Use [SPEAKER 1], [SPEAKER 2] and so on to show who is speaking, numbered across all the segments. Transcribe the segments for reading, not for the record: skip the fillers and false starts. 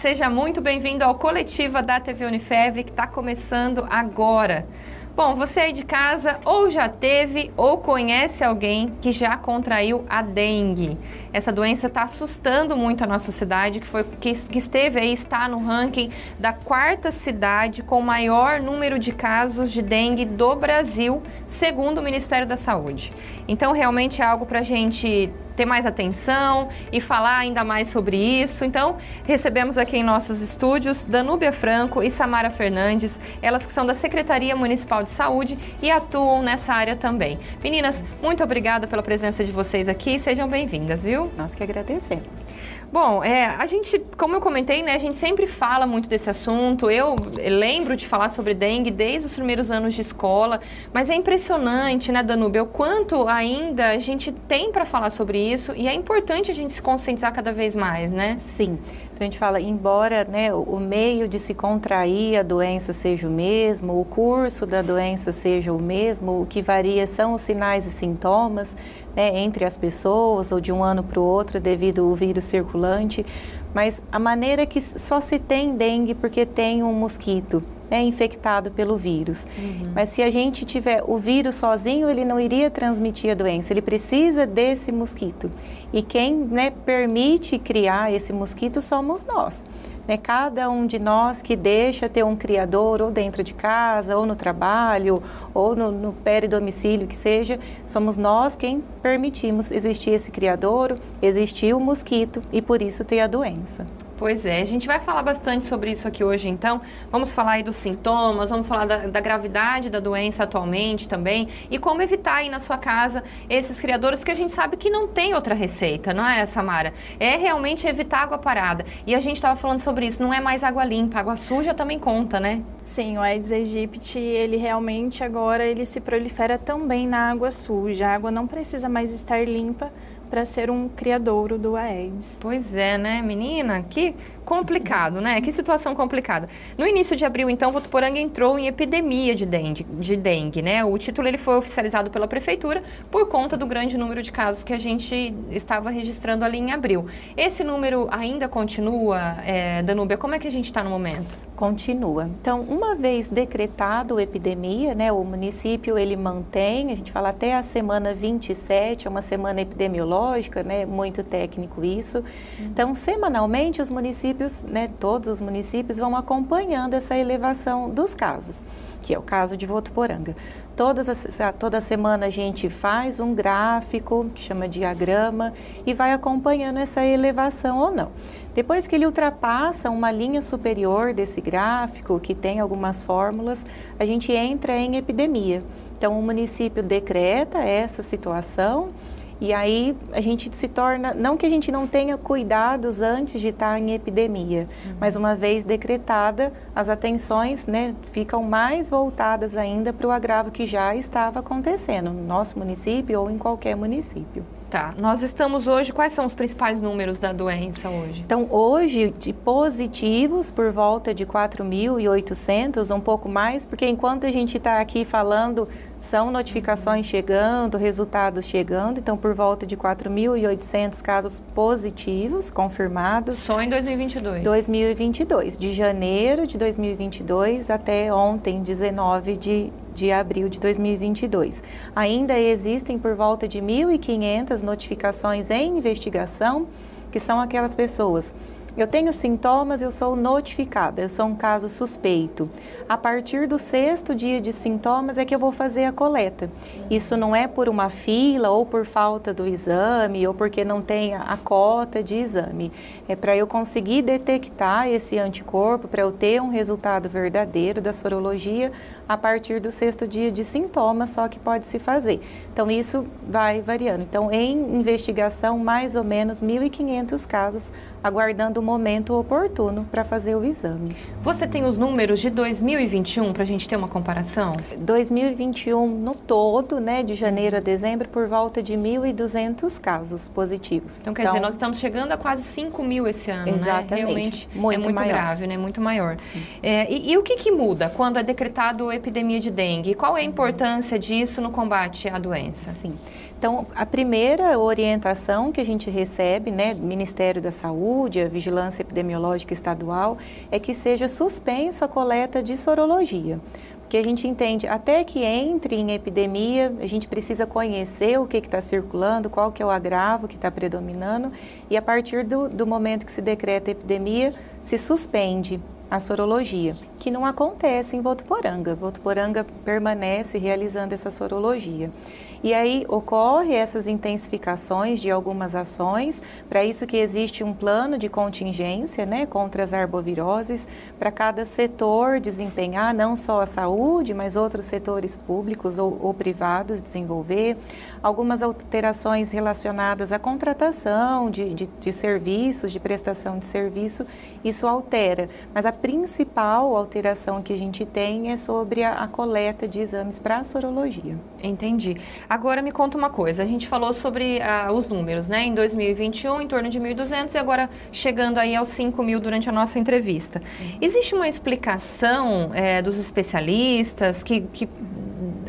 [SPEAKER 1] seja muito bem-vindo ao Coletiva da TV Unifev, que está começando agora. Bom, você aí de casa ou já teve ou conhece alguém que já contraiu a dengue. Essa doença está assustando muito a nossa cidade, que esteve aí, está no ranking da 4ª cidade com o maior número de casos de dengue do Brasil, segundo o Ministério da Saúde. Então, realmente é algo para a gente ter mais atenção e falar ainda mais sobre isso. Então, recebemos aqui em nossos estúdios Danúbia Franco e Samara Fernandes, elas que são da Secretaria Municipal de Saúde e atuam nessa área também. Meninas, muito obrigada pela presença de vocês aqui, sejam bem-vindas, viu?
[SPEAKER 2] Nós que agradecemos.
[SPEAKER 1] Bom, a gente, como eu comentei, né, a gente sempre fala muito desse assunto. Eu lembro de falar sobre dengue desde os primeiros anos de escola, mas é impressionante, né, Danúbia, o quanto ainda a gente tem para falar sobre isso e é importante a gente se conscientizar cada vez mais, né?
[SPEAKER 2] Sim. Então a gente fala, embora, né, o meio de se contrair a doença seja o mesmo, o curso da doença seja o mesmo, o que varia são os sinais e sintomas, né, entre as pessoas ou de um ano para o outro devido ao vírus circulante, mas a maneira que só se tem dengue porque tem um mosquito, né, infectado pelo vírus. Mas se a gente tiver o vírus sozinho, ele não iria transmitir a doença, ele precisa desse mosquito. E quem, né, permite criar esse mosquito somos nós. Né, cada um de nós que deixa ter um criador ou dentro de casa, ou no trabalho, ou no peridomicílio que seja, somos nós quem permitimos existir esse criador, existir o mosquito e por isso ter a doença.
[SPEAKER 1] Pois é, a gente vai falar bastante sobre isso aqui hoje, então. Vamos falar aí dos sintomas, vamos falar da gravidade da doença atualmente também e como evitar aí na sua casa esses criadores que a gente sabe que não tem outra receita, não é, Samara? É realmente evitar água parada. E a gente estava falando sobre isso, não é mais água limpa, água suja também conta, né?
[SPEAKER 3] Sim, o Aedes aegypti, ele realmente agora ele se prolifera também na água suja. A água não precisa mais estar limpa para ser um criadouro do Aedes.
[SPEAKER 1] Pois é, né, menina? Que complicado, né? Que situação complicada. No início de abril, então, Votuporanga entrou em epidemia de dengue, né? O título ele foi oficializado pela prefeitura por conta do grande número de casos que a gente estava registrando ali em abril. Esse número ainda continua, Danúbia? Como é que a gente está no momento?
[SPEAKER 2] Continua. Então, uma vez decretado a epidemia, né, o município ele mantém, a gente fala até a semana 27, é uma semana epidemiológica, né, muito técnico isso. Então, semanalmente os municípios, né, todos os municípios vão acompanhando essa elevação dos casos, que é o caso de Votuporanga. Toda semana a gente faz um gráfico, que chama diagrama, e vai acompanhando essa elevação ou não. Depois que ele ultrapassa uma linha superior desse gráfico, que tem algumas fórmulas, a gente entra em epidemia. Então, o município decreta essa situação e aí a gente se torna, não que a gente não tenha cuidados antes de estar em epidemia, mas uma vez decretada, as atenções, né, ficam mais voltadas ainda para o agravo que já estava acontecendo no nosso município ou em qualquer município.
[SPEAKER 1] Tá, nós estamos hoje, quais são os principais números da doença hoje?
[SPEAKER 2] Então, hoje, de positivos, por volta de 4.800, um pouco mais, porque enquanto a gente está aqui falando, são notificações chegando, resultados chegando, então por volta de 4.800 casos positivos confirmados.
[SPEAKER 1] Só em 2022?
[SPEAKER 2] 2022, de janeiro de 2022 até ontem, 19 de abril de 2022. Ainda existem por volta de 1.500 notificações em investigação, que são aquelas pessoas. Eu tenho sintomas, eu sou notificada, eu sou um caso suspeito. A partir do 6º dia de sintomas é que eu vou fazer a coleta. Isso não é por uma fila ou por falta do exame ou porque não tem a cota de exame. É para eu conseguir detectar esse anticorpo, para eu ter um resultado verdadeiro da sorologia a partir do 6º dia de sintomas, só que pode se fazer. Então, isso vai variando. Então, em investigação, mais ou menos 1.500 casos, aguardando o momento oportuno para fazer o exame.
[SPEAKER 1] Você tem os números de 2021 para a gente ter uma comparação?
[SPEAKER 2] 2021 no todo, né, de janeiro a dezembro, por volta de 1.200 casos positivos.
[SPEAKER 1] Então, quer dizer, nós estamos chegando a quase 5.000 esse ano,
[SPEAKER 2] exatamente,
[SPEAKER 1] né? Realmente
[SPEAKER 2] muito
[SPEAKER 1] é muito
[SPEAKER 2] maior.
[SPEAKER 1] grave, né? Muito maior. E o que muda quando é decretado a epidemia de dengue? Qual é a importância disso no combate à doença?
[SPEAKER 2] Sim. Então, a primeira orientação que a gente recebe, né, do Ministério da Saúde, a Vigilância Epidemiológica Estadual, é que seja suspenso a coleta de sorologia. Porque a gente entende, até que entre em epidemia, a gente precisa conhecer o que está circulando, qual que é o agravo que está predominando, e a partir do momento que se decreta a epidemia, se suspende a sorologia, que não acontece em Votuporanga. Votuporanga permanece realizando essa sorologia. E aí ocorre essas intensificações de algumas ações, para isso que existe um plano de contingência, né, contra as arboviroses, para cada setor desempenhar, não só a saúde, mas outros setores públicos ou privados desenvolver. Algumas alterações relacionadas à contratação de serviços, de prestação de serviço, isso altera. Mas a principal alteração que a gente tem é sobre a coleta de exames para a sorologia.
[SPEAKER 1] Entendi. Agora me conta uma coisa, a gente falou sobre os números, né? Em 2021, em torno de 1.200 e agora chegando aí aos 5.000 durante a nossa entrevista. Sim. Existe uma explicação dos especialistas que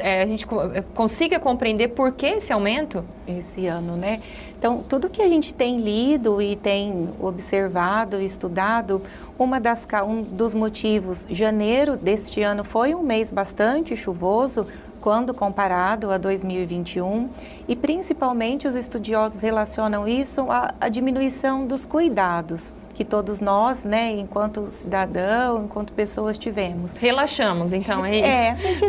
[SPEAKER 1] a gente consiga compreender por que esse aumento?
[SPEAKER 2] Esse ano, né? Então, tudo que a gente tem lido e tem observado e estudado, um dos motivos, janeiro deste ano foi um mês bastante chuvoso, quando comparado a 2021, e principalmente os estudiosos relacionam isso à diminuição dos cuidados que todos nós, né, enquanto cidadão, enquanto pessoas tivemos.
[SPEAKER 1] Relaxamos, então, é isso?
[SPEAKER 2] A gente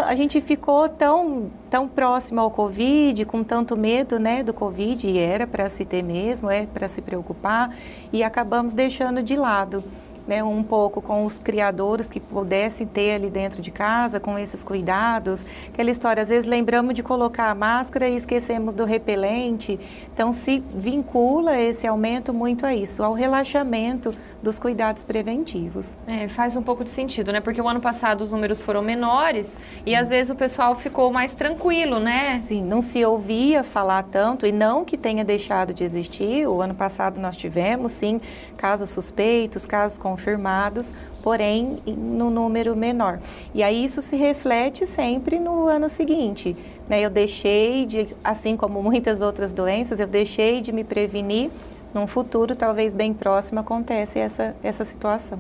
[SPEAKER 2] a gente ficou tão próximo ao Covid, com tanto medo, né, do Covid, e era para se ter mesmo, para se preocupar, e acabamos deixando de lado, né, um pouco com os criadouros que pudessem ter ali dentro de casa, com esses cuidados. Aquela história, às vezes lembramos de colocar a máscara e esquecemos do repelente. Então, se vincula esse aumento muito a isso, ao relaxamento dos cuidados preventivos.
[SPEAKER 1] Faz um pouco de sentido, né? Porque o ano passado os números foram menores. Sim. E às vezes o pessoal ficou mais tranquilo, né?
[SPEAKER 2] Sim, não se ouvia falar tanto, e não que tenha deixado de existir. O ano passado nós tivemos, sim, casos suspeitos, casos confirmados, porém no número menor. E aí isso se reflete sempre no ano seguinte, né? Eu deixei de, assim como muitas outras doenças, eu deixei de me prevenir. Num futuro, talvez bem próximo, acontece essa situação.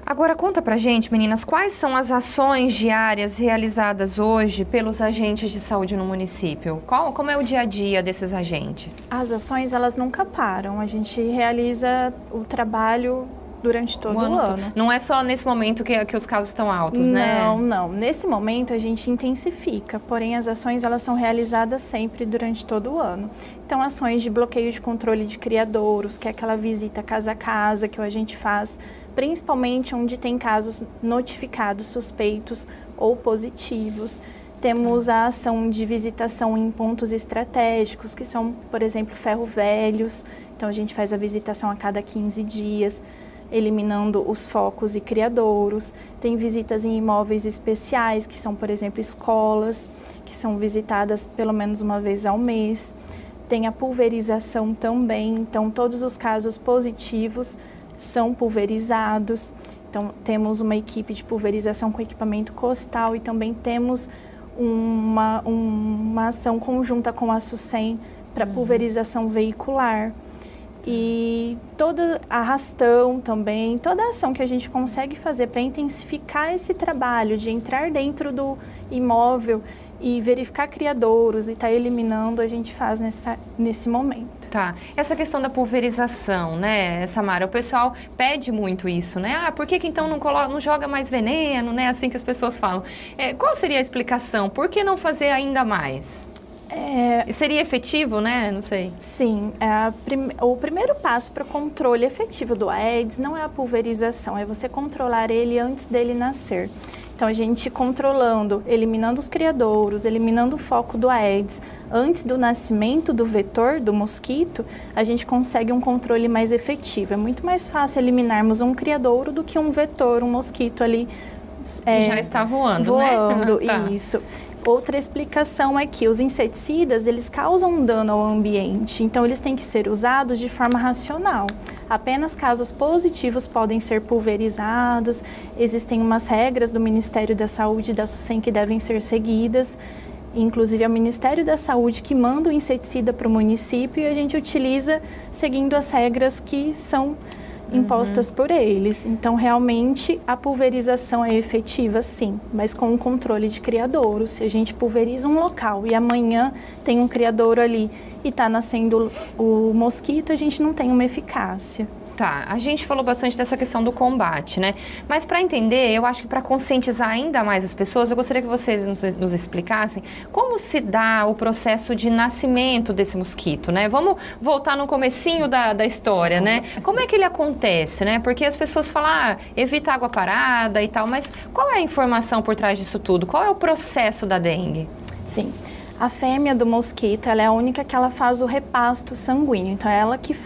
[SPEAKER 1] Agora, conta pra gente, meninas, quais são as ações diárias realizadas hoje pelos agentes de saúde no município? Como é o dia a dia desses agentes?
[SPEAKER 3] As ações, elas nunca param. A gente realiza o trabalho durante todo o ano.
[SPEAKER 1] Não é só nesse momento que os casos estão altos, né?
[SPEAKER 3] Não. Nesse momento a gente intensifica, porém as ações elas são realizadas sempre durante todo o ano. Então, ações de bloqueio de controle de criadouros, que é aquela visita casa a casa que a gente faz, principalmente onde tem casos notificados suspeitos ou positivos. Temos a ação de visitação em pontos estratégicos, que são, por exemplo, ferro-velhos. Então, a gente faz a visitação a cada 15 dias. Eliminando os focos e criadouros. Tem visitas em imóveis especiais, que são, por exemplo, escolas, que são visitadas pelo menos uma vez ao mês. Tem a pulverização também, então todos os casos positivos são pulverizados. Então temos uma equipe de pulverização com equipamento costal e também temos uma ação conjunta com a SUSEM para pulverização veicular. E toda a arrastão também, toda a ação que a gente consegue fazer para intensificar esse trabalho de entrar dentro do imóvel e verificar criadouros e estar eliminando, a gente faz nesse momento.
[SPEAKER 1] Tá. Essa questão da pulverização, né, Samara, o pessoal pede muito isso, né? Por que então não joga mais veneno, né? Assim que as pessoas falam. Qual seria a explicação? Por que não fazer ainda mais? Seria efetivo, né? Não sei.
[SPEAKER 3] Sim. O primeiro passo para o controle efetivo do Aedes não é a pulverização, é você controlar ele antes dele nascer. Então, a gente controlando, eliminando os criadouros, eliminando o foco do Aedes, antes do nascimento do vetor, do mosquito, a gente consegue um controle mais efetivo. É muito mais fácil eliminarmos um criadouro do que um vetor, um mosquito ali.
[SPEAKER 1] Que já está voando, né?
[SPEAKER 3] Tá. Isso. Outra explicação é que os inseticidas, eles causam um dano ao ambiente, então eles têm que ser usados de forma racional. Apenas casos positivos podem ser pulverizados, existem umas regras do Ministério da Saúde e da SUSEM que devem ser seguidas, Inclusive é o Ministério da Saúde que manda o inseticida para o município e a gente utiliza seguindo as regras que são impostas por eles. Então, realmente, a pulverização é efetiva, sim, mas com um controle de criadouro. Se a gente pulveriza um local e amanhã tem um criadouro ali e está nascendo o mosquito, a gente não tem uma eficácia.
[SPEAKER 1] Tá, a gente falou bastante dessa questão do combate, né? Mas para entender, eu acho que para conscientizar ainda mais as pessoas, eu gostaria que vocês nos explicassem como se dá o processo de nascimento desse mosquito, né? Vamos voltar no comecinho da história, né? Como é que ele acontece, né? Porque as pessoas falam, evita água parada e tal, mas qual é a informação por trás disso tudo? Qual é o processo da dengue?
[SPEAKER 3] Sim. A fêmea do mosquito, ela é a única que ela faz o repasto sanguíneo. Então, é ela que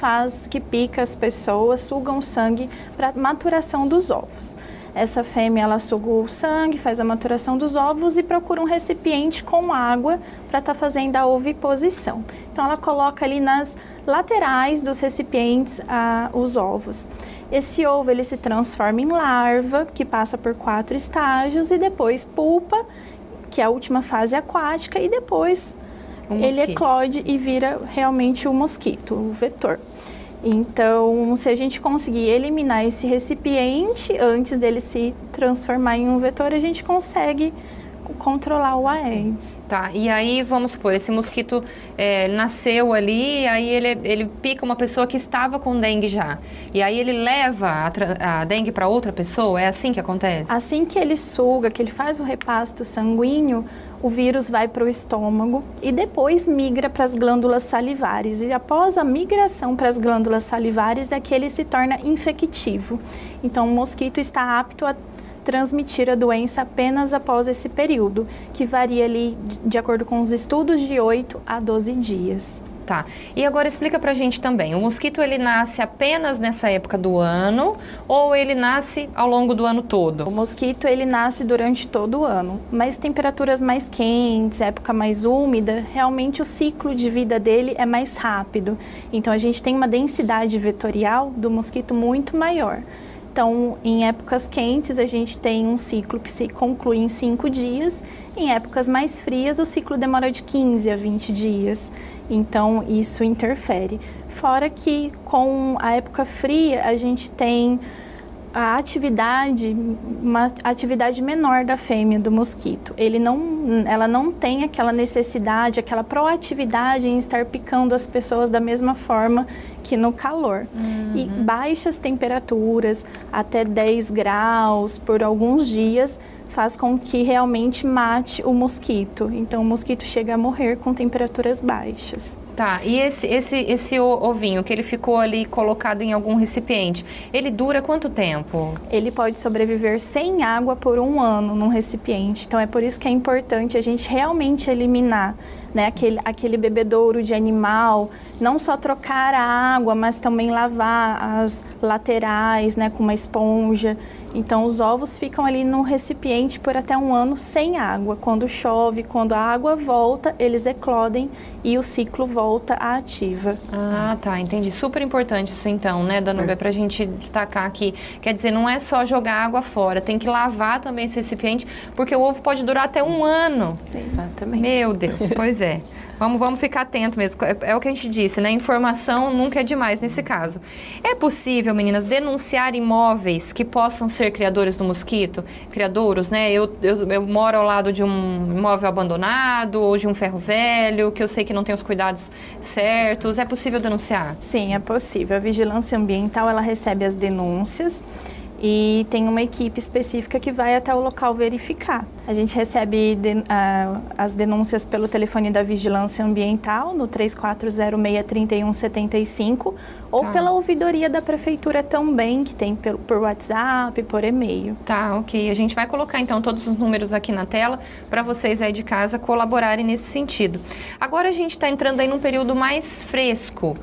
[SPEAKER 3] pica as pessoas, suga o sangue para maturação dos ovos. Essa fêmea, ela suga o sangue, faz a maturação dos ovos e procura um recipiente com água para estar fazendo a oviposição. Então, ela coloca ali nas laterais dos recipientes os ovos. Esse ovo, ele se transforma em larva, que passa por 4 estágios, e depois pulpa, que é a última fase aquática, e depois ele eclode e vira realmente o mosquito, o vetor. Então, se a gente conseguir eliminar esse recipiente antes dele se transformar em um vetor, a gente consegue controlar o Aedes.
[SPEAKER 1] Tá, e aí vamos supor, esse mosquito nasceu ali, aí ele pica uma pessoa que estava com dengue já. E aí ele leva a dengue para outra pessoa? É assim que acontece?
[SPEAKER 3] Assim que ele suga, que ele faz o repasto sanguíneo, o vírus vai para o estômago e depois migra para as glândulas salivares. E após a migração para as glândulas salivares é que ele se torna infectivo. Então, o mosquito está apto a transmitir a doença apenas após esse período, que varia ali, de acordo com os estudos, de 8 a 12 dias.
[SPEAKER 1] Tá. E agora explica pra gente também, o mosquito ele nasce apenas nessa época do ano ou ele nasce ao longo do ano todo?
[SPEAKER 3] O mosquito ele nasce durante todo o ano, mas temperaturas mais quentes, época mais úmida, realmente o ciclo de vida dele é mais rápido. Então a gente tem uma densidade vetorial do mosquito muito maior. Então, em épocas quentes, a gente tem um ciclo que se conclui em 5 dias. Em épocas mais frias, o ciclo demora de 15 a 20 dias. Então, isso interfere. Fora que, com a época fria, a gente tem uma atividade menor da fêmea do mosquito. Ela não tem aquela necessidade, aquela proatividade em estar picando as pessoas da mesma forma que no calor. E baixas temperaturas, até 10 graus por alguns dias, faz com que realmente mate o mosquito. Então, o mosquito chega a morrer com temperaturas baixas.
[SPEAKER 1] Tá, e esse ovinho que ele ficou ali colocado em algum recipiente, ele dura quanto tempo?
[SPEAKER 3] Ele pode sobreviver sem água por 1 ano num recipiente. Então, é por isso que é importante a gente realmente eliminar, né, aquele bebedouro de animal, não só trocar a água, mas também lavar as laterais, né, com uma esponja. Então, os ovos ficam ali no recipiente por até 1 ano sem água. Quando chove, quando a água volta, eles eclodem e o ciclo volta à ativa.
[SPEAKER 1] Ah, tá, entendi. Super importante isso então, né, Danúbia, pra gente destacar aqui. Quer dizer, não é só jogar água fora, tem que lavar também esse recipiente, porque o ovo pode durar até 1 ano.
[SPEAKER 2] Sim. Exatamente.
[SPEAKER 1] Meu Deus, pois é. Vamos ficar atento mesmo. É o que a gente disse, né? Informação nunca é demais nesse caso. É possível, meninas, denunciar imóveis que possam ser criadores do mosquito? Criadouros, né? Eu moro ao lado de um imóvel abandonado ou de um ferro velho, que eu sei que não tem os cuidados certos. É possível denunciar?
[SPEAKER 3] Sim, é possível. A vigilância ambiental, ela recebe as denúncias e tem uma equipe específica que vai até o local verificar. A gente recebe as denúncias pelo telefone da Vigilância Ambiental no 3406-3175 ou pela ouvidoria da Prefeitura também, que tem por WhatsApp, por e-mail.
[SPEAKER 1] Tá, ok. A gente vai colocar então todos os números aqui na tela para vocês aí de casa colaborarem nesse sentido. Agora a gente está entrando aí num período mais fresco.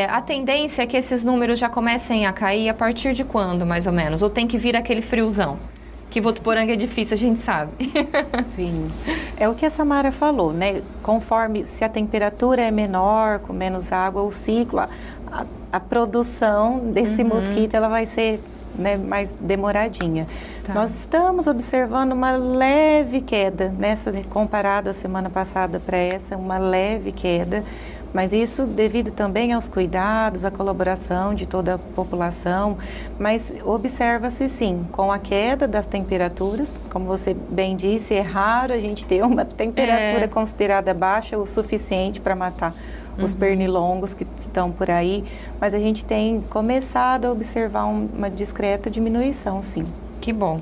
[SPEAKER 1] A tendência é que esses números já comecem a cair a partir de quando, mais ou menos? Ou tem que vir aquele friozão? Que Votuporanga é difícil, a gente sabe.
[SPEAKER 2] Sim. É o que a Samara falou, né? Conforme, se a temperatura é menor, com menos água, o ciclo, a produção desse mosquito, ela vai ser né, mais demoradinha.
[SPEAKER 1] Tá.
[SPEAKER 2] Nós estamos observando uma leve queda, comparado à semana passada para essa, uma leve queda, mas isso devido também aos cuidados, à colaboração de toda a população, mas observa-se sim, com a queda das temperaturas, como você bem disse, é raro a gente ter uma temperatura considerada baixa o suficiente para matar os pernilongos que estão por aí, mas a gente tem começado a observar uma discreta diminuição, sim.
[SPEAKER 1] Que bom.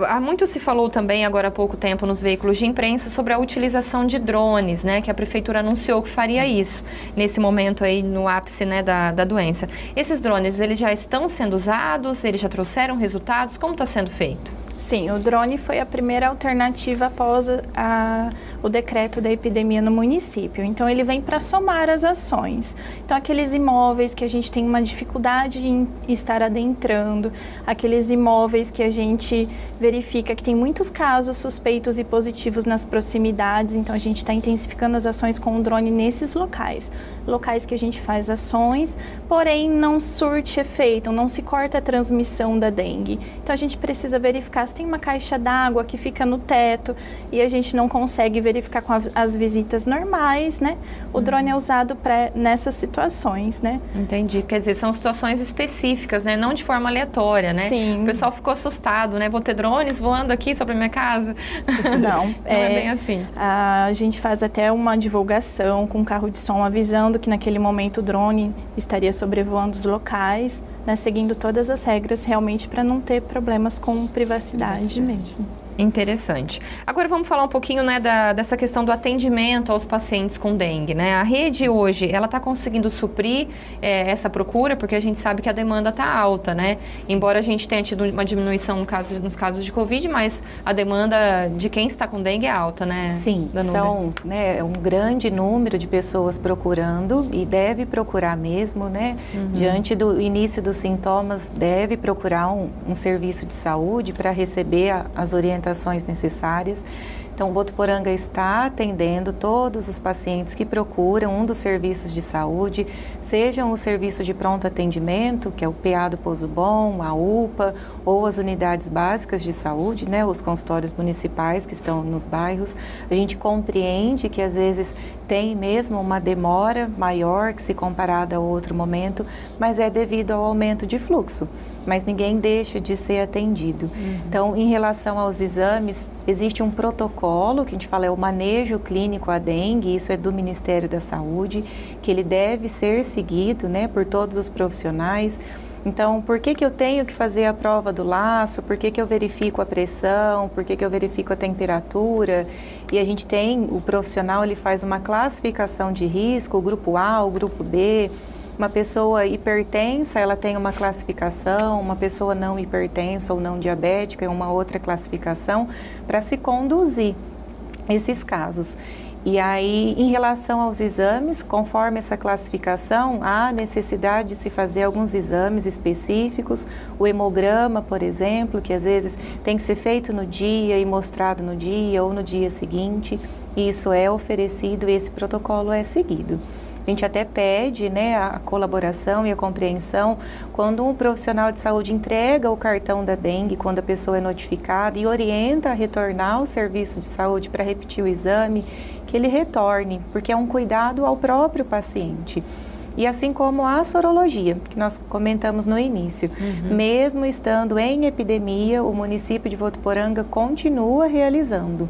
[SPEAKER 1] Há muito se falou também agora há pouco tempo nos veículos de imprensa sobre a utilização de drones, né? Que a prefeitura anunciou que faria isso nesse momento aí no ápice, né, da doença. Esses drones, eles já estão sendo usados? Eles já trouxeram resultados? Como está sendo feito?
[SPEAKER 3] Sim, o drone foi a primeira alternativa após o decreto da epidemia no município. Então, ele vem para somar as ações. Então, aqueles imóveis que a gente tem uma dificuldade em estar adentrando, aqueles imóveis que a gente verifica que tem muitos casos suspeitos e positivos nas proximidades, então a gente está intensificando as ações com o drone nesses locais. Locais que a gente faz ações, porém não surte efeito, não se corta a transmissão da dengue. Então, a gente precisa verificar se tem uma caixa d'água que fica no teto e a gente não consegue verificar com as visitas normais, né? O drone é usado nessas situações, né?
[SPEAKER 1] Entendi. Quer dizer, são situações específicas, né? Não de forma aleatória, né?
[SPEAKER 3] Sim.
[SPEAKER 1] O pessoal ficou assustado, né? Vou ter drones voando aqui sobre a minha casa?
[SPEAKER 3] Não.
[SPEAKER 1] Não é bem assim.
[SPEAKER 3] A gente faz até uma divulgação com carro de som avisando que naquele momento o drone estaria sobrevoando os locais, né? Seguindo todas as regras realmente para não ter problemas com privacidade mesmo.
[SPEAKER 1] Interessante. Agora vamos falar um pouquinho, né, dessa questão do atendimento aos pacientes com dengue, né? A rede hoje, ela está conseguindo suprir essa procura, porque a gente sabe que a demanda está alta, né? Sim. Embora a gente tenha tido uma diminuição nos casos de Covid, mas a demanda de quem está com dengue é alta, né?
[SPEAKER 2] Sim, são um grande número de pessoas procurando e deve procurar mesmo, né? Diante do início dos sintomas, deve procurar um serviço de saúde para receber as orientações necessárias. Então, o Votuporanga está atendendo todos os pacientes que procuram um dos serviços de saúde, sejam os serviços de pronto atendimento, que é o PA do Pouso Bom, a UPA, ou as unidades básicas de saúde, né, os consultórios municipais que estão nos bairros. A gente compreende que às vezes tem mesmo uma demora maior que se comparada a outro momento, mas é devido ao aumento de fluxo. Mas ninguém deixa de ser atendido. Então, em relação aos exames, existe um protocolo, que a gente fala é o manejo clínico à dengue, isso é do Ministério da Saúde, que ele deve ser seguido, né, por todos os profissionais. Então, por que eu tenho que fazer a prova do laço? Por que eu verifico a pressão? Por que eu verifico a temperatura? E a gente tem, o profissional, ele faz uma classificação de risco, o grupo A, o grupo B. Uma pessoa hipertensa, ela tem uma classificação, uma pessoa não hipertensa ou não diabética é uma outra classificação para se conduzir esses casos. E aí, em relação aos exames, conforme essa classificação, há necessidade de se fazer alguns exames específicos, o hemograma, por exemplo, que às vezes tem que ser feito no dia e mostrado no dia ou no dia seguinte, e isso é oferecido e esse protocolo é seguido. A gente até pede, né, a colaboração e a compreensão quando um profissional de saúde entrega o cartão da dengue, quando a pessoa é notificada e orienta a retornar ao serviço de saúde para repetir o exame, que ele retorne, porque é um cuidado ao próprio paciente. E assim como a sorologia, que nós comentamos no início, mesmo estando em epidemia, o município de Votuporanga continua realizando.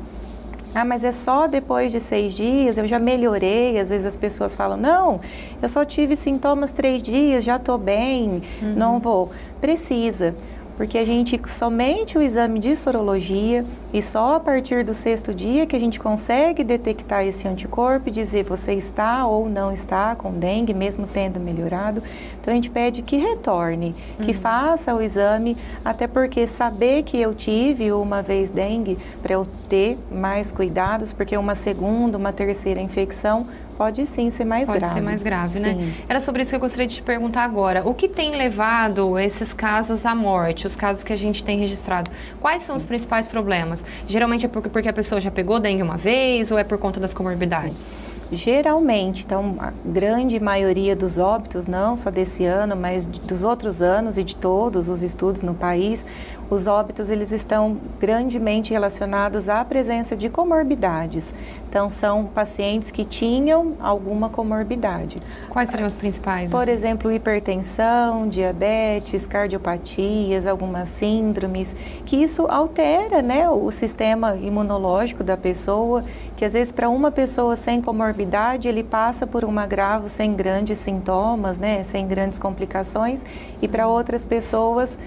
[SPEAKER 2] Ah, mas é só depois de 6 dias, eu já melhorei. Às vezes as pessoas falam, não, eu só tive sintomas 3 dias, já estou bem, não vou. Precisa, porque a gente, somente o exame de sorologia e só a partir do 6º dia que a gente consegue detectar esse anticorpo e dizer você está ou não está com dengue, mesmo tendo melhorado. Então a gente pede que retorne, que faça o exame, até porque saber que eu tive uma vez dengue, para eu ter mais cuidados, porque uma segunda, uma terceira infecção pode sim ser mais grave. Pode ser
[SPEAKER 1] mais grave, né?
[SPEAKER 2] Sim.
[SPEAKER 1] Era sobre isso que eu gostaria de te perguntar agora. O que tem levado esses casos à morte, os casos que a gente tem registrado? Quais são os principais problemas? Geralmente é porque a pessoa já pegou dengue uma vez ou é por conta das comorbidades?
[SPEAKER 2] Sim. Geralmente, então, a grande maioria dos óbitos, não só desse ano, mas dos outros anos e de todos os estudos no país, os óbitos eles estão grandemente relacionados à presença de comorbidades. Então, são pacientes que tinham alguma comorbidade.
[SPEAKER 1] Quais seriam os principais?
[SPEAKER 2] Por exemplo, hipertensão, diabetes, cardiopatias, algumas síndromes, que isso altera, né, o sistema imunológico da pessoa, que às vezes para uma pessoa sem comorbidade, ele passa por um agravo sem grandes sintomas, né, sem grandes complicações, e para outras pessoas,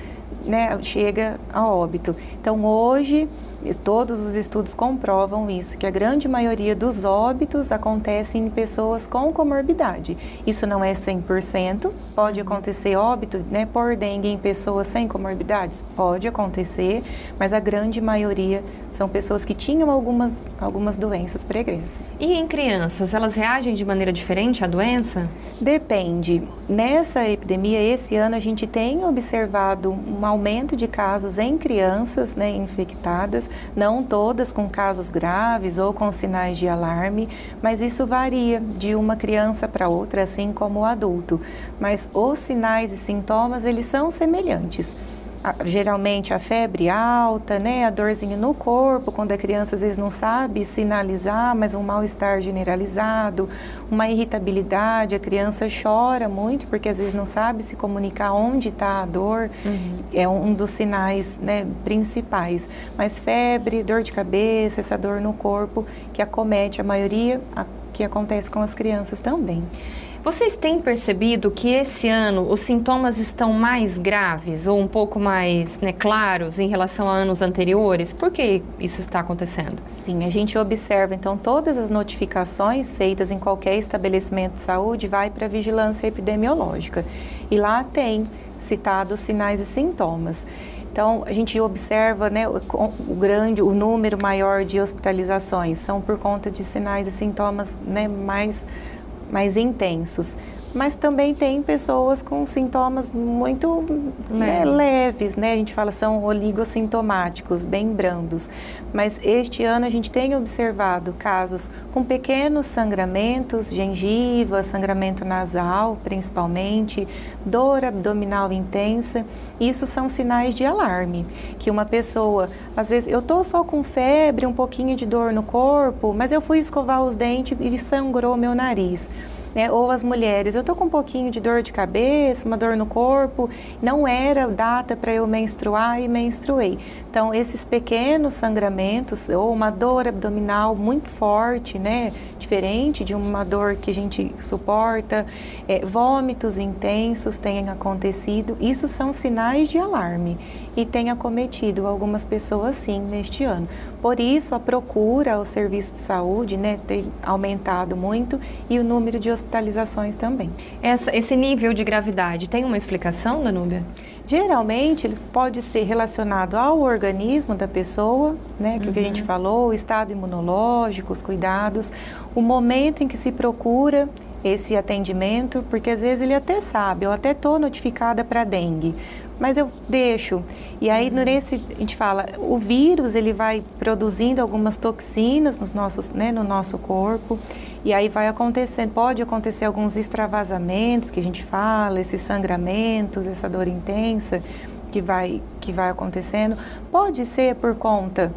[SPEAKER 2] né, chega a óbito. Então, hoje, todos os estudos comprovam isso, que a grande maioria dos óbitos acontecem em pessoas com comorbidade. Isso não é 100%, pode acontecer óbito, né, por dengue em pessoas sem comorbidades? Pode acontecer, mas a grande maioria são pessoas que tinham algumas doenças pregressas.
[SPEAKER 1] E em crianças, elas reagem de maneira diferente à doença?
[SPEAKER 2] Depende. Nessa epidemia, esse ano, a gente tem observado um aumento de casos em crianças, né, infectadas, não todas com casos graves ou com sinais de alarme, mas isso varia de uma criança para outra, assim como o adulto. Mas os sinais e sintomas, eles são semelhantes. Geralmente a febre alta, né, a dorzinha no corpo, quando a criança às vezes não sabe sinalizar, mas um mal-estar generalizado, uma irritabilidade, a criança chora muito porque às vezes não sabe se comunicar onde está a dor, é um dos sinais, né, principais. Mas febre, dor de cabeça, essa dor no corpo que acomete a maioria, que acontece com as crianças também.
[SPEAKER 1] Vocês têm percebido que esse ano os sintomas estão mais graves ou um pouco mais, né, claros em relação a anos anteriores? Por que isso está acontecendo?
[SPEAKER 2] Sim, a gente observa, então, todas as notificações feitas em qualquer estabelecimento de saúde vai para a vigilância epidemiológica. E lá tem citado sinais e sintomas. Então, a gente observa, né, o número maior de hospitalizações são por conta de sinais e sintomas, né, mais intensos. Mas também tem pessoas com sintomas muito leves, né? A gente fala são oligossintomáticos, bem brandos. Mas este ano a gente tem observado casos com pequenos sangramentos, gengiva, sangramento nasal, principalmente, dor abdominal intensa. Isso são sinais de alarme, que uma pessoa, às vezes, eu tô só com febre, um pouquinho de dor no corpo, mas eu fui escovar os dentes e sangrou meu nariz. Né? Ou as mulheres, eu tô com um pouquinho de dor de cabeça, uma dor no corpo, não era data para eu menstruar e menstruei. Então, esses pequenos sangramentos ou uma dor abdominal muito forte, né? Diferente de uma dor que a gente suporta, vômitos intensos têm acontecido, isso são sinais de alarme e tem acometido algumas pessoas sim neste ano. Por isso a procura ao serviço de saúde, né, tem aumentado muito e o número de hospitalizações também.
[SPEAKER 1] Esse nível de gravidade tem uma explicação, Danúbia?
[SPEAKER 2] Geralmente ele pode ser relacionado ao organismo da pessoa, né, que é o que a gente falou, o estado imunológico, os cuidados, o momento em que se procura esse atendimento, porque às vezes ele até sabe, eu até estou notificada para dengue, mas eu deixo. E aí, a gente fala, o vírus, ele vai produzindo algumas toxinas no nosso corpo, e aí vai acontecendo, pode acontecer alguns extravasamentos, que a gente fala, esses sangramentos, essa dor intensa que vai acontecendo. Pode ser por conta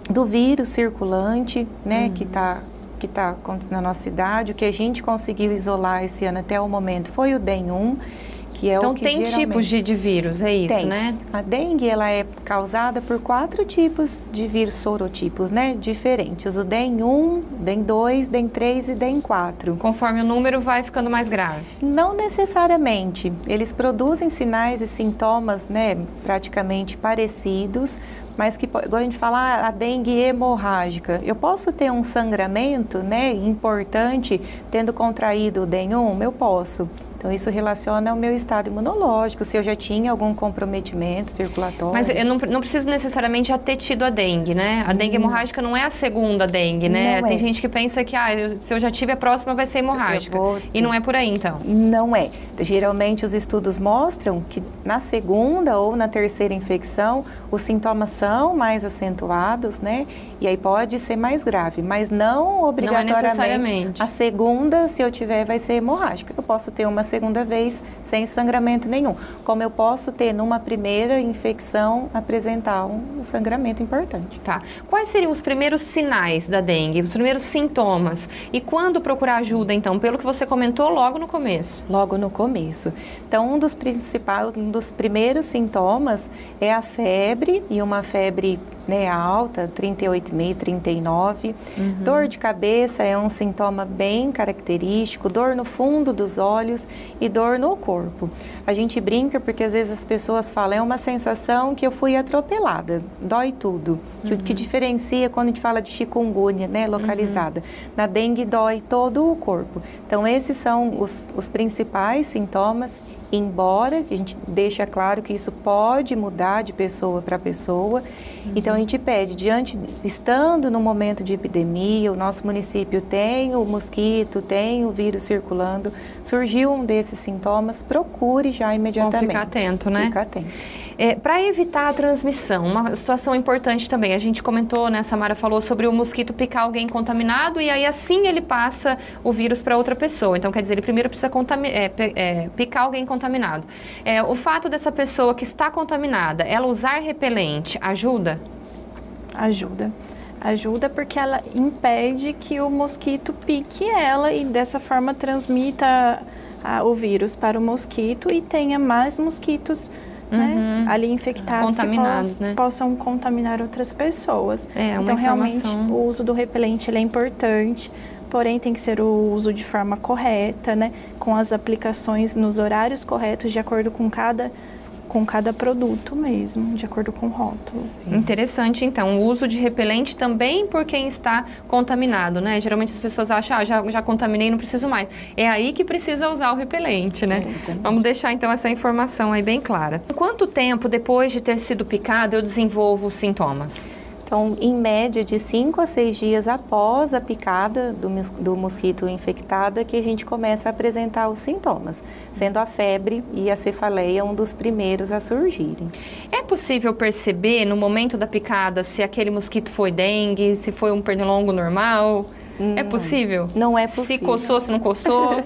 [SPEAKER 2] do vírus circulante, né, que está acontecendo na nossa cidade. O que a gente conseguiu isolar esse ano até o momento foi o DEN1, que é
[SPEAKER 1] então,
[SPEAKER 2] o que
[SPEAKER 1] tem tipos de vírus, é isso,
[SPEAKER 2] tem,
[SPEAKER 1] né?
[SPEAKER 2] A dengue, ela é causada por 4 tipos de vírus sorotipos, né? Diferentes. O DEN1, DEN2, DEN3 e DEN4.
[SPEAKER 1] Conforme o número vai ficando mais grave?
[SPEAKER 2] Não necessariamente. Eles produzem sinais e sintomas, né, praticamente parecidos, mas que, igual a gente fala, a dengue hemorrágica. Eu posso ter um sangramento, né, importante, tendo contraído o DEN1? Eu posso. Então, isso relaciona ao meu estado imunológico, se eu já tinha algum comprometimento circulatório.
[SPEAKER 1] Mas eu não preciso necessariamente já ter tido a dengue, né? A dengue hemorrágica não é a segunda dengue, né? Tem gente que pensa que se eu já tive a próxima vai ser hemorrágica. E não é por aí, então?
[SPEAKER 2] Não é. Geralmente, os estudos mostram que na segunda ou na terceira infecção, os sintomas são mais acentuados, né? E aí pode ser mais grave, mas não obrigatoriamente. A segunda, se eu tiver, vai ser hemorrágica. Eu posso ter uma segunda vez sem sangramento nenhum. Como eu posso ter numa primeira infecção apresentar um sangramento importante.
[SPEAKER 1] Tá. Quais seriam os primeiros sinais da dengue, os primeiros sintomas? E quando procurar ajuda, então? Pelo que você comentou logo no começo.
[SPEAKER 2] Logo no começo. Então, um dos primeiros sintomas é a febre, e uma febre alta, 38,5, 39. Dor de cabeça é um sintoma bem característico, dor no fundo dos olhos e dor no corpo. A gente brinca porque às vezes as pessoas falam, é uma sensação que eu fui atropelada, dói tudo. Que o que diferencia quando a gente fala de chikungunya, né, localizada. Na dengue dói todo o corpo. Então, esses são os principais sintomas, embora a gente deixa claro que isso pode mudar de pessoa para pessoa. Então, a gente pede, estando no momento de epidemia, o nosso município tem o mosquito, tem o vírus circulando, surgiu um desses sintomas, procure já imediatamente.
[SPEAKER 1] Ficar atento, né?
[SPEAKER 2] Fica atento.
[SPEAKER 1] Para evitar a transmissão, uma situação importante também, a gente comentou, né, a Samara falou sobre o mosquito picar alguém contaminado e aí assim ele passa o vírus para outra pessoa. Então, quer dizer, ele primeiro precisa picar alguém contaminado. O fato dessa pessoa que está contaminada, ela usar repelente, ajuda?
[SPEAKER 3] Ajuda. Ajuda porque ela impede que o mosquito pique ela e dessa forma transmita o vírus para o mosquito e tenha mais mosquitos ali infectados que possam contaminar outras pessoas. Então, realmente, o uso do repelente ele é importante, porém tem que ser o uso de forma correta, né? Com as aplicações nos horários corretos, de acordo com cada produto mesmo, de acordo com o rótulo.
[SPEAKER 1] Sim. Interessante, então, o uso de repelente também por quem está contaminado, né? Geralmente as pessoas acham, já contaminei, não preciso mais. É aí que precisa usar o repelente, né? Vamos deixar, então, essa informação aí bem clara. Quanto tempo depois de ter sido picado eu desenvolvo os sintomas?
[SPEAKER 2] Então, em média, de 5 a 6 dias após a picada do mosquito infectado, é que a gente começa a apresentar os sintomas, sendo a febre e a cefaleia um dos primeiros a surgirem.
[SPEAKER 1] É possível perceber no momento da picada se aquele mosquito foi dengue, se foi um pernilongo normal? É possível?
[SPEAKER 2] Não é possível.
[SPEAKER 1] Se coçou, se não coçou?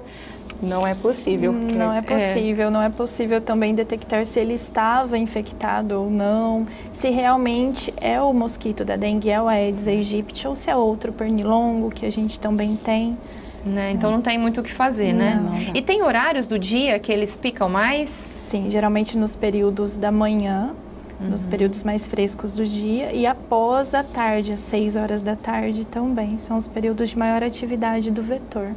[SPEAKER 2] Não é possível.
[SPEAKER 3] Não é possível. Não é possível também detectar se ele estava infectado ou não, se realmente é o mosquito da dengue, é o Aedes aegypti, ou se é outro pernilongo que a gente também tem.
[SPEAKER 1] Né? Então não tem muito o que fazer, né?
[SPEAKER 2] Não.
[SPEAKER 1] E tem horários do dia que eles picam mais?
[SPEAKER 3] Sim, geralmente nos períodos da manhã, nos períodos mais frescos do dia, e após a tarde, às 6 horas da tarde também. São os períodos de maior atividade do vetor.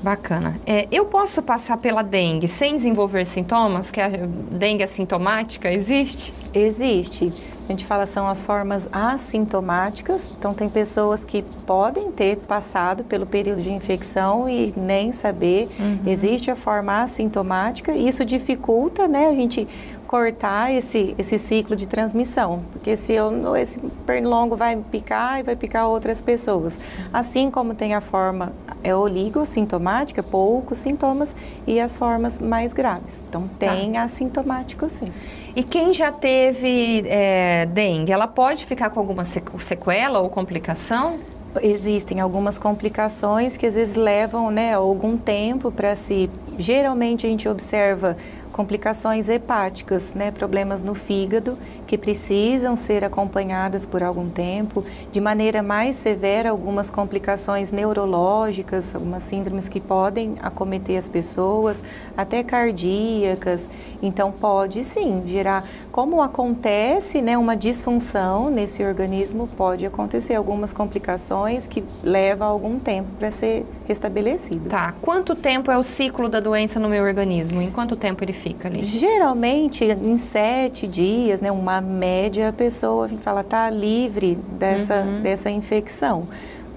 [SPEAKER 1] Bacana. Eu posso passar pela dengue sem desenvolver sintomas? Que a dengue assintomática existe?
[SPEAKER 2] Existe. A gente fala são as formas assintomáticas. Então, tem pessoas que podem ter passado pelo período de infecção e nem saber. Existe a forma assintomática e isso dificulta, né, a gente cortar esse ciclo de transmissão, porque esse pernilongo vai picar e vai picar outras pessoas. Assim como tem a forma oligossintomática, poucos sintomas, e as formas mais graves. Então, tem assintomático, sim.
[SPEAKER 1] E quem já teve dengue, ela pode ficar com alguma sequela ou complicação?
[SPEAKER 2] Existem algumas complicações que às vezes levam, né, algum tempo para se... Geralmente a gente observa complicações hepáticas, né, problemas no fígado que precisam ser acompanhadas por algum tempo. De maneira mais severa, algumas complicações neurológicas, algumas síndromes que podem acometer as pessoas, até cardíacas. Então, pode sim gerar, como acontece, né, uma disfunção nesse organismo, pode acontecer algumas complicações que levam algum tempo para ser restabelecido.
[SPEAKER 1] Tá. Quanto tempo é o ciclo da doença no meu organismo? Em quanto tempo ele fica ali?
[SPEAKER 2] Geralmente, em 7 dias, né, uma média, a pessoa fala, tá livre dessa infecção.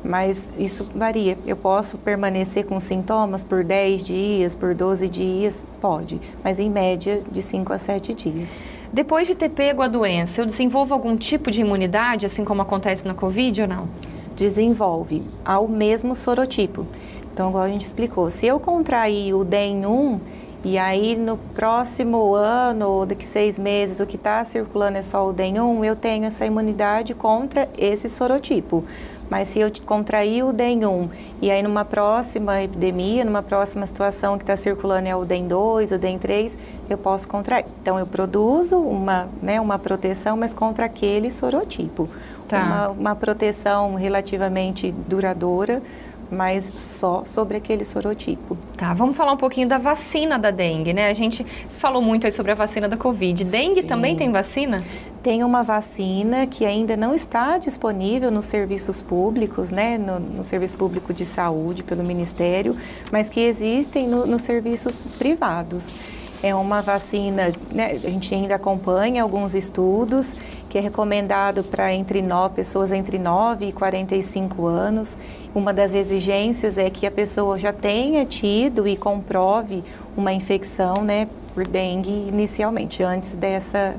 [SPEAKER 2] mas isso varia. Eu posso permanecer com sintomas por 10 dias, por 12 dias? Pode, mas em média de 5 a 7 dias.
[SPEAKER 1] Depois de ter pego a doença, eu desenvolvo algum tipo de imunidade, assim como acontece na Covid ou não?
[SPEAKER 2] Desenvolve ao mesmo sorotipo. Então, igual a gente explicou, se eu contrair o DEN1 e aí no próximo ano ou daqui 6 meses o que está circulando é só o DEN1, eu tenho essa imunidade contra esse sorotipo. Mas se eu contrair o DEN1 e aí numa próxima epidemia, numa próxima situação que está circulando é o DEN2, o DEN3, eu posso contrair. Então, eu produzo uma proteção, mas contra aquele sorotipo.
[SPEAKER 1] Tá.
[SPEAKER 2] Uma proteção relativamente duradoura, mas só sobre aquele sorotipo.
[SPEAKER 1] Tá, vamos falar um pouquinho da vacina da dengue, né? Se falou muito aí sobre a vacina da Covid. Dengue
[SPEAKER 2] Sim.
[SPEAKER 1] também tem vacina?
[SPEAKER 2] Tem uma vacina que ainda não está disponível nos serviços públicos, né? No serviço público de saúde, pelo Ministério, mas que existem nos serviços privados. É uma vacina, né, a gente ainda acompanha alguns estudos, que é recomendado para pessoas entre 9 e 45 anos. Uma das exigências é que a pessoa já tenha tido e comprove uma infecção, né, por dengue inicialmente, antes dessa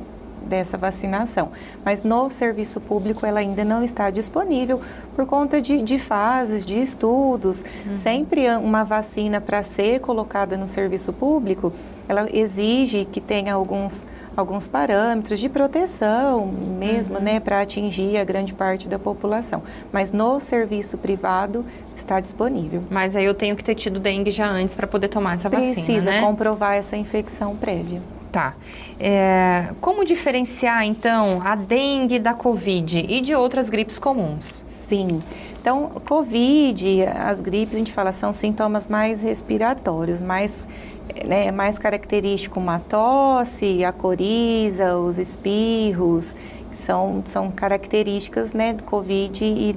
[SPEAKER 2] vacinação. Mas no serviço público ela ainda não está disponível por conta de fases, de estudos. Sempre uma vacina para ser colocada no serviço público, ela exige que tenha alguns parâmetros de proteção mesmo, né, para atingir a grande parte da população. Mas no serviço privado está disponível.
[SPEAKER 1] Mas aí eu tenho que ter tido dengue já antes para poder tomar essa vacina, né?
[SPEAKER 2] Precisa comprovar essa infecção prévia.
[SPEAKER 1] Tá. Como diferenciar, então, a dengue da Covid e de outras gripes comuns?
[SPEAKER 2] Sim. Então, Covid, as gripes, a gente fala, são sintomas mais respiratórios, mais característico uma tosse, a coriza, os espirros, são características, né, do Covid e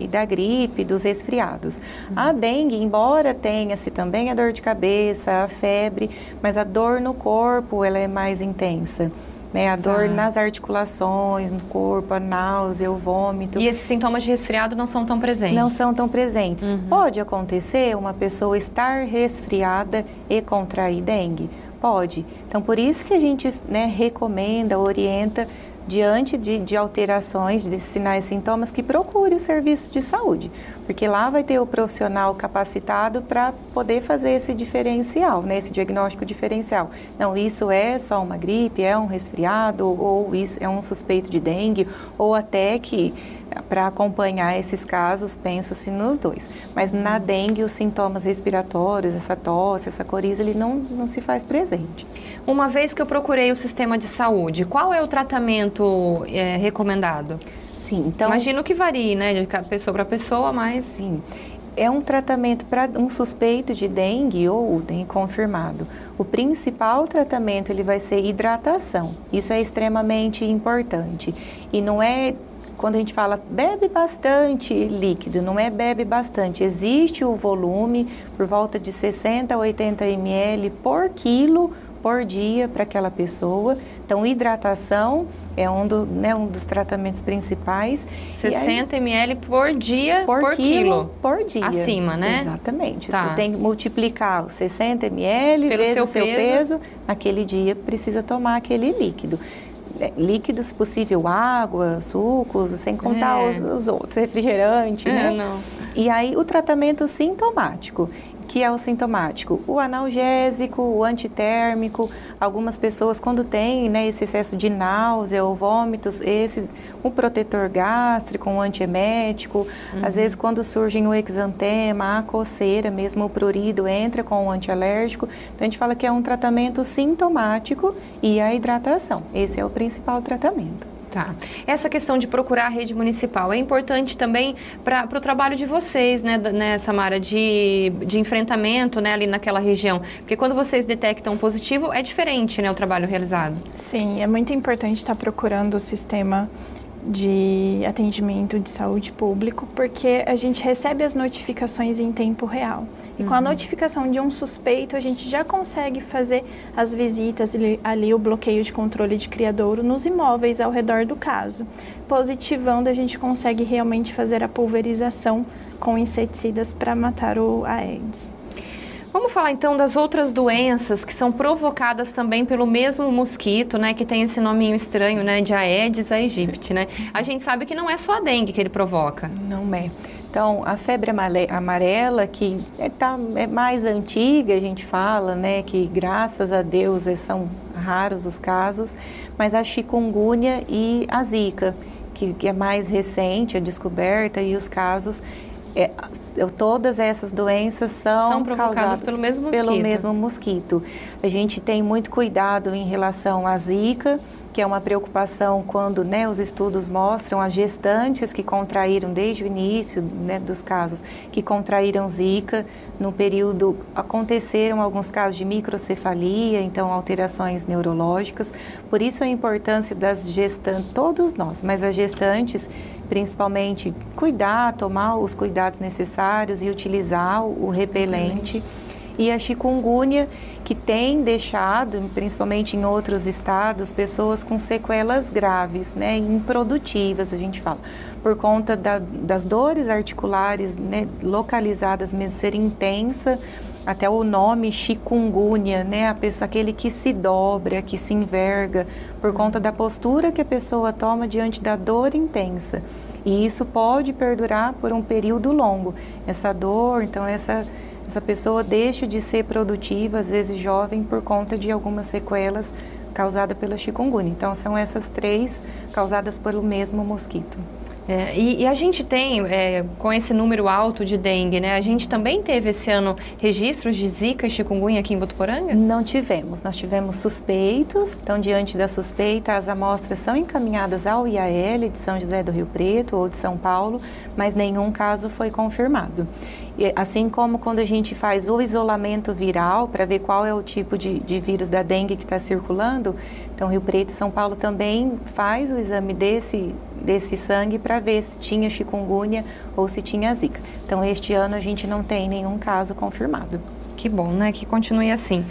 [SPEAKER 2] da gripe, dos resfriados. A dengue, embora tenha-se também a dor de cabeça, a febre, mas a dor no corpo, ela é mais intensa. Né, a dor nas articulações, no corpo, a náusea, o vômito.
[SPEAKER 1] E esses sintomas de resfriado não são tão presentes?
[SPEAKER 2] Não são tão presentes. Pode acontecer uma pessoa estar resfriada e contrair dengue? Pode. Então, por isso que a gente, né, recomenda, orienta, diante de alterações, de sinais e sintomas, que procure o serviço de saúde, porque lá vai ter o profissional capacitado para poder fazer esse diferencial, né, esse diagnóstico diferencial. Não, isso é só uma gripe, é um resfriado, ou isso é um suspeito de dengue, ou até que para acompanhar esses casos, pensa-se nos dois. Mas na dengue, os sintomas respiratórios, essa tosse, essa coriza, ele não se faz presente.
[SPEAKER 1] Uma vez que eu procurei o sistema de saúde, qual é o tratamento recomendado?
[SPEAKER 2] Sim, então...
[SPEAKER 1] Imagino que varie, né, de pessoa para pessoa, mas...
[SPEAKER 2] Sim, é um tratamento para um suspeito de dengue ou dengue confirmado. O principal tratamento, ele vai ser hidratação. Isso é extremamente importante. E não é... Quando a gente fala bebe bastante líquido, não é bebe bastante, existe o volume por volta de 60 a 80 ml por quilo por dia para aquela pessoa. Então, hidratação é um dos tratamentos principais.
[SPEAKER 1] 60 ml por dia por quilo?
[SPEAKER 2] Por dia.
[SPEAKER 1] Acima, né?
[SPEAKER 2] Exatamente.
[SPEAKER 1] Tá.
[SPEAKER 2] Você tem que multiplicar os 60 ml vezes o seu peso. Naquele dia precisa tomar aquele líquido. Líquidos, se possível, água, sucos, sem contar os outros, refrigerante, né?
[SPEAKER 1] Não.
[SPEAKER 2] E aí, o tratamento sintomático, que é o sintomático? O analgésico, o antitérmico, algumas pessoas quando têm, né, esse excesso de náusea ou vômitos, um protetor gástrico, um antiemético, às vezes quando surgem o exantema, a coceira, mesmo o prurido, entra com o antialérgico. Então a gente fala que é um tratamento sintomático e a hidratação, esse é o principal tratamento.
[SPEAKER 1] Tá. Essa questão de procurar a rede municipal é importante também para o trabalho de vocês, né, Samara, de enfrentamento, né, ali naquela região. Porque quando vocês detectam positivo, é diferente, né, o trabalho realizado.
[SPEAKER 3] Sim, é muito importante estar procurando o sistema de atendimento de saúde público, porque a gente recebe as notificações em tempo real. E com a notificação de um suspeito, a gente já consegue fazer as visitas, ali o bloqueio de controle de criadouro nos imóveis ao redor do caso. Positivando, a gente consegue realmente fazer a pulverização com inseticidas para matar a Aedes.
[SPEAKER 1] Vamos falar então das outras doenças que são provocadas também pelo mesmo mosquito, né, que tem esse nominho estranho, né, de Aedes aegypti, né? A gente sabe que não é só a dengue que ele provoca.
[SPEAKER 2] Não é. Então, a febre amarela, que é mais antiga, a gente fala, né, que graças a Deus são raros os casos, mas a chikungunya e a zika, que é mais recente a descoberta e os casos... todas essas doenças são
[SPEAKER 1] provocadas pelo mesmo mosquito.
[SPEAKER 2] A gente tem muito cuidado em relação à zika, que é uma preocupação quando, né, os estudos mostram as gestantes que contraíram desde o início, né, dos casos, que contraíram zika, no período aconteceram alguns casos de microcefalia, então alterações neurológicas. Por isso a importância das gestantes, todos nós, mas as gestantes principalmente cuidar, tomar os cuidados necessários e utilizar o repelente. E a chikungunya, que tem deixado, principalmente em outros estados, pessoas com sequelas graves, né, improdutivas, a gente fala, por conta das dores articulares, né, localizadas mesmo, ser intensa, até o nome chikungunya, né, a pessoa, aquele que se dobra, que se enverga, por conta da postura que a pessoa toma diante da dor intensa. E isso pode perdurar por um período longo. Essa dor, então essa pessoa deixa de ser produtiva, às vezes jovem, por conta de algumas sequelas causadas pela chikungunya. Então, são essas 3 causadas pelo mesmo mosquito.
[SPEAKER 1] E a gente tem, com esse número alto de dengue, né? A gente também teve esse ano registros de zika e chikungunya aqui em Votuporanga?
[SPEAKER 2] Não tivemos. Nós tivemos suspeitos. Então, diante da suspeita, as amostras são encaminhadas ao IAL de São José do Rio Preto ou de São Paulo, mas nenhum caso foi confirmado. Assim como quando a gente faz o isolamento viral para ver qual é o tipo de vírus da dengue que está circulando, então Rio Preto e São Paulo também faz o exame desse sangue para ver se tinha chikungunya ou se tinha zika. Então este ano a gente não tem nenhum caso confirmado.
[SPEAKER 1] Que bom, né? Que continue assim.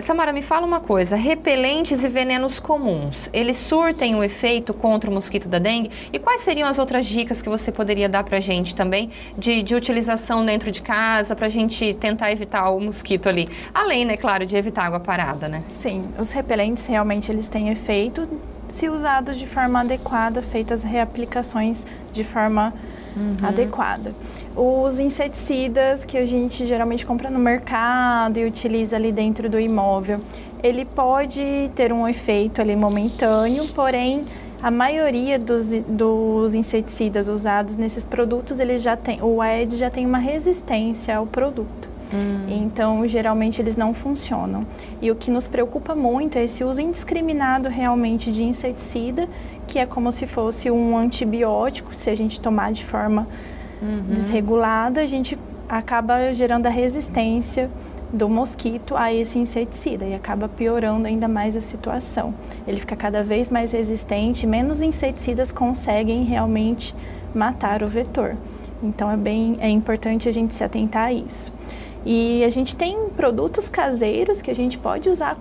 [SPEAKER 1] Samara, me fala uma coisa, repelentes e venenos comuns, eles surtem o efeito contra o mosquito da dengue? E quais seriam as outras dicas que você poderia dar pra gente também de utilização dentro de casa, pra gente tentar evitar o mosquito ali? Além, né, claro, de evitar água parada, né?
[SPEAKER 3] Sim, os repelentes realmente eles têm efeito se usados de forma adequada, feitas reaplicações de forma adequada. Os inseticidas que a gente geralmente compra no mercado e utiliza ali dentro do imóvel, ele pode ter um efeito ali momentâneo, porém a maioria dos inseticidas usados nesses produtos, o Aedes já tem uma resistência ao produto. Então, geralmente, eles não funcionam. E o que nos preocupa muito é esse uso indiscriminado realmente de inseticida, que é como se fosse um antibiótico. Se a gente tomar de forma desregulada, a gente acaba gerando a resistência do mosquito a esse inseticida e acaba piorando ainda mais a situação. Ele fica cada vez mais resistente, menos inseticidas conseguem realmente matar o vetor. Então, é importante a gente se atentar a isso. E a gente tem produtos caseiros que a gente pode usar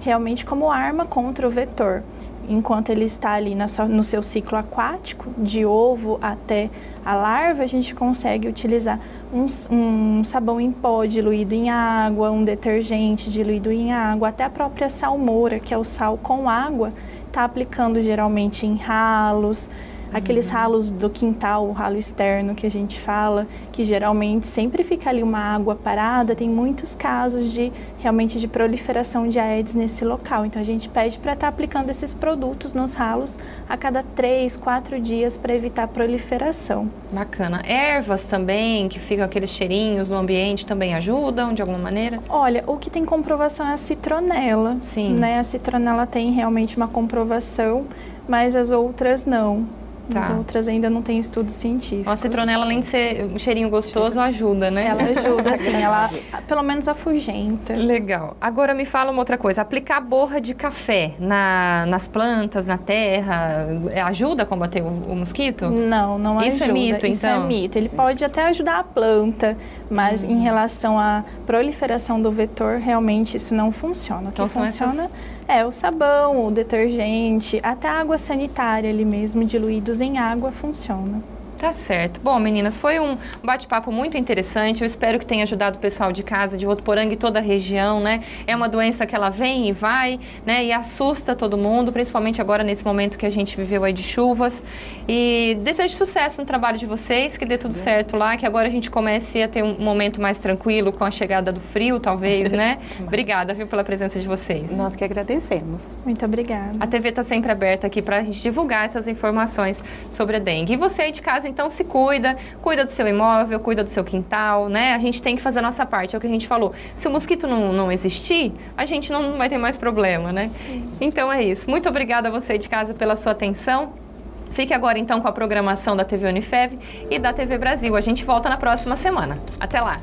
[SPEAKER 3] realmente como arma contra o vetor. Enquanto ele está ali no seu ciclo aquático, de ovo até a larva, a gente consegue utilizar um sabão em pó diluído em água, um detergente diluído em água, até a própria salmoura, que é o sal com água, está aplicando geralmente em ralos, aqueles ralos do quintal, o ralo externo que a gente fala, que geralmente sempre fica ali uma água parada, tem muitos casos realmente de proliferação de Aedes nesse local. Então a gente pede para estar aplicando esses produtos nos ralos a cada 3, 4 dias para evitar a proliferação.
[SPEAKER 1] Bacana. Ervas também, que ficam aqueles cheirinhos no ambiente, também ajudam de alguma maneira?
[SPEAKER 3] Olha, o que tem comprovação é a citronela.
[SPEAKER 1] Sim.
[SPEAKER 3] Né? A citronela tem realmente uma comprovação, mas as outras não. As outras ainda não tem estudos científicos.
[SPEAKER 1] A citronela, além de ser um cheirinho gostoso, ajuda, né?
[SPEAKER 3] Ela ajuda, sim. Ela, pelo menos, afugenta.
[SPEAKER 1] Legal. Agora, me fala uma outra coisa. Aplicar borra de café nas plantas, na terra, ajuda a combater o mosquito?
[SPEAKER 3] Não ajuda.
[SPEAKER 1] Isso é mito, então?
[SPEAKER 3] Isso é mito. Ele pode até ajudar a planta, mas em relação à proliferação do vetor, realmente isso não funciona. O que funciona é o sabão, o detergente, até a água sanitária ali mesmo, diluídos em água, funciona.
[SPEAKER 1] Tá certo. Bom, meninas, foi um bate-papo muito interessante. Eu espero que tenha ajudado o pessoal de casa, de Votuporanga e toda a região, né? É uma doença que ela vem e vai, né? E assusta todo mundo, principalmente agora nesse momento que a gente viveu aí de chuvas. E desejo sucesso no trabalho de vocês, que dê tudo certo lá, que agora a gente comece a ter um momento mais tranquilo com a chegada do frio, talvez, né? Obrigada, viu, pela presença de vocês.
[SPEAKER 2] Nós que agradecemos.
[SPEAKER 3] Muito obrigada.
[SPEAKER 1] A TV está sempre aberta aqui para a gente divulgar essas informações sobre a dengue. E você aí de casa, então, se cuida do seu imóvel, cuida do seu quintal, né? A gente tem que fazer a nossa parte, é o que a gente falou. Se o mosquito não existir, a gente não vai ter mais problema, né? Então é isso. Muito obrigada a você aí de casa pela sua atenção. Fique agora, então, com a programação da TV Unifev e da TV Brasil. A gente volta na próxima semana. Até lá!